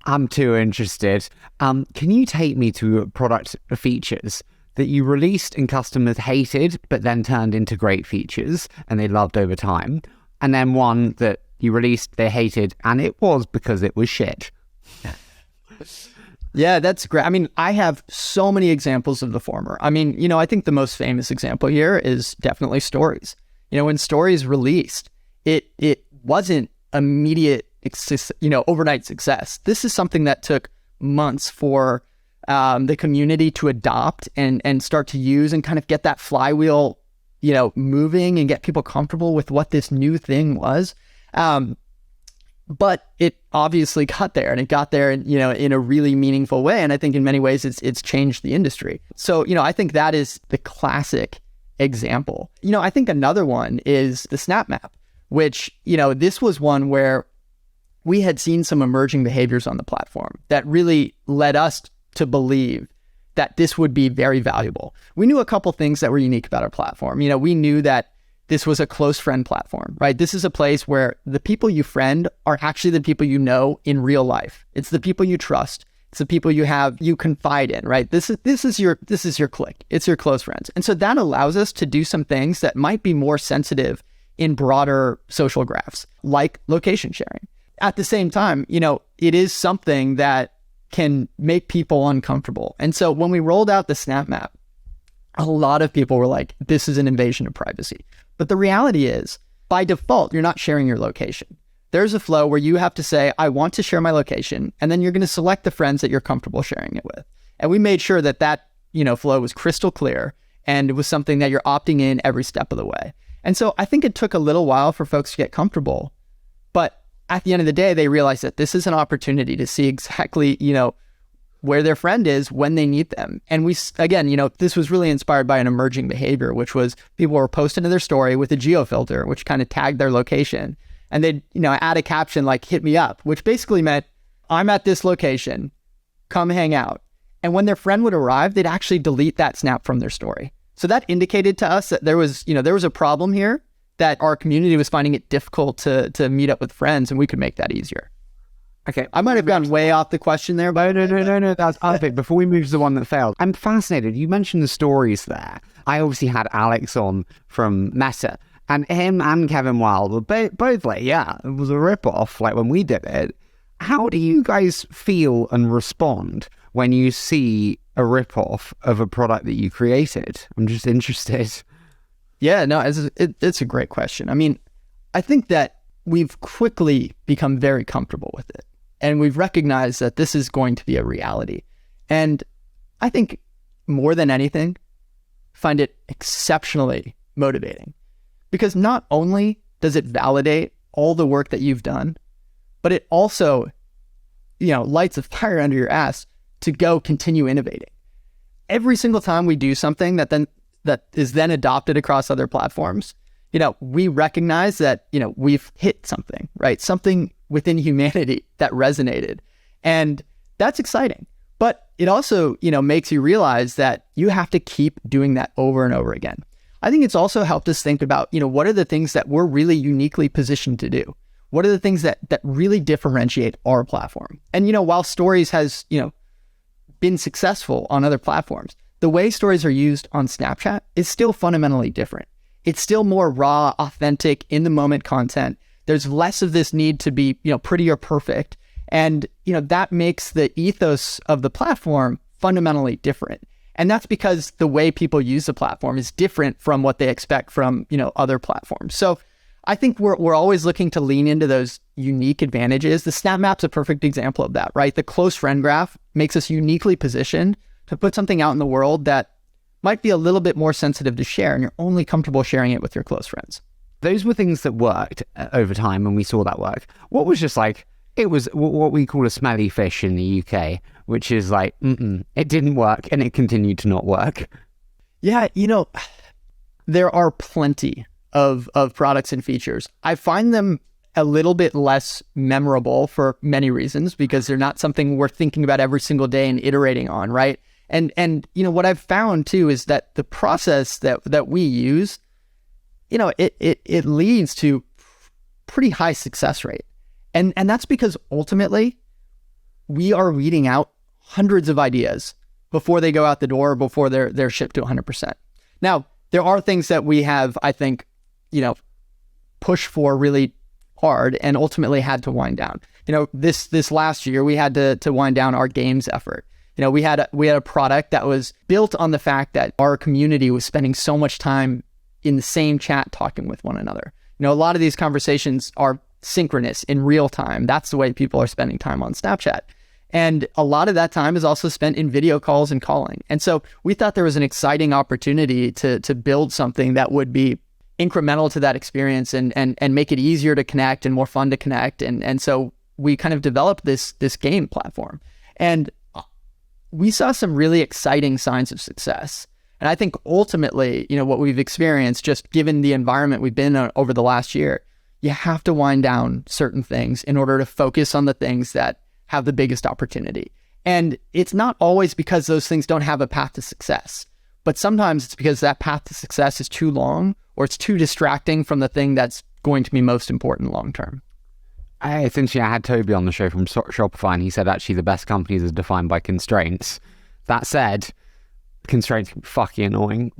I'm too interested. Can you take me to product features that you released and customers hated, but then turned into great features and they loved over time? And then one that you released, they hated, and it was because it was shit. Yeah, that's great. I mean, I have so many examples of the former. I mean, I think the most famous example here is definitely Stories. When Stories released, it wasn't immediate, overnight success. This is something that took months for the community to adopt and start to use and kind of get that flywheel, moving and get people comfortable with what this new thing was. But it obviously got there, and it got there in a really meaningful way. And I think in many ways it's changed the industry. So, I think that is the classic example. I think another one is the Snap Map, which, this was one where we had seen some emerging behaviors on the platform that really led us to believe that this would be very valuable. We knew a couple things that were unique about our platform. We knew that this was a close friend platform, right? This is a place where the people you friend are actually the people you know in real life. It's the people you trust. It's the people you confide in, right? This is your clique. It's your close friends. And so that allows us to do some things that might be more sensitive in broader social graphs, like location sharing. At the same time, it is something that can make people uncomfortable. And so when we rolled out the Snap Map, a lot of people were like, this is an invasion of privacy. But the reality is, by default, you're not sharing your location. There's a flow where you have to say, I want to share my location, and then you're going to select the friends that you're comfortable sharing it with. And we made sure that flow was crystal clear, and it was something that you're opting in every step of the way. And so I think it took a little while for folks to get comfortable, but at the end of the day, they realized that this is an opportunity to see exactly, where their friend is when they need them. And this was really inspired by an emerging behavior, which was people were posting to their story with a geo filter, which kind of tagged their location. And they'd, add a caption like, hit me up, which basically meant, I'm at this location, come hang out. And when their friend would arrive, they'd actually delete that snap from their story. So that indicated to us that there was a problem here, that our community was finding it difficult to meet up with friends, and we could make that easier. Okay, I might have gone way off the question there, but no, that's perfect. Before we move to the one that failed, I'm fascinated. You mentioned the Stories there. I obviously had Alex on from Meta, and him and Kevin Wild were both like, yeah, it was a ripoff, like when we did it. How do you guys feel and respond when you see a ripoff of a product that you created? I'm just interested. Yeah, no, it's a great question. I mean, I think that we've quickly become very comfortable with it. And we've recognized that this is going to be a reality. And I think more than anything, find it exceptionally motivating. Because not only does it validate all the work that you've done, but it also, lights a fire under your ass to go continue innovating. Every single time we do something that is then adopted across other platforms, we recognize that, we've hit something, right? Something within humanity that resonated. And that's exciting. But it also, makes you realize that you have to keep doing that over and over again. I think it's also helped us think about, what are the things that we're really uniquely positioned to do? What are the things that really differentiate our platform? And, while Stories has, been successful on other platforms, the way Stories are used on Snapchat is still fundamentally different. It's still more raw, authentic, in-the-moment content. There's less of this need to be, pretty or perfect. And, that makes the ethos of the platform fundamentally different. And that's because the way people use the platform is different from what they expect from, other platforms. So I think we're always looking to lean into those unique advantages. The Snap Map's a perfect example of that, right? The close friend graph makes us uniquely positioned to put something out in the world that might be a little bit more sensitive to share, and you're only comfortable sharing it with your close friends. Those were things that worked over time, and we saw that work. What was just like, it was what we call a smelly fish in the UK, which is like, it didn't work, and it continued to not work. Yeah, there are plenty of products and features. I find them a little bit less memorable for many reasons, because they're not something we're thinking about every single day and iterating on, right? And what I've found too is that the process that we use, it leads to pretty high success rate. And that's because ultimately we are weeding out hundreds of ideas before they go out the door, before they're shipped to 100%. Now, there are things that we have, I think, pushed for really hard and ultimately had to wind down. This last year, we had to wind down our games effort. We had a product that was built on the fact that our community was spending so much time in the same chat talking with one another. A lot of these conversations are synchronous in real time. That's the way people are spending time on Snapchat. And a lot of that time is also spent in video calls and calling. And so we thought there was an exciting opportunity to build something that would be incremental to that experience and make it easier to connect and more fun to connect. And so we kind of developed this game platform. And we saw some really exciting signs of success. And I think ultimately, what we've experienced, just given the environment we've been in over the last year, you have to wind down certain things in order to focus on the things that have the biggest opportunity. And it's not always because those things don't have a path to success, but sometimes it's because that path to success is too long or it's too distracting from the thing that's going to be most important long term. Essentially, I had Toby on the show from Shopify, and he said actually the best companies are defined by constraints. That said, constraints can be fucking annoying.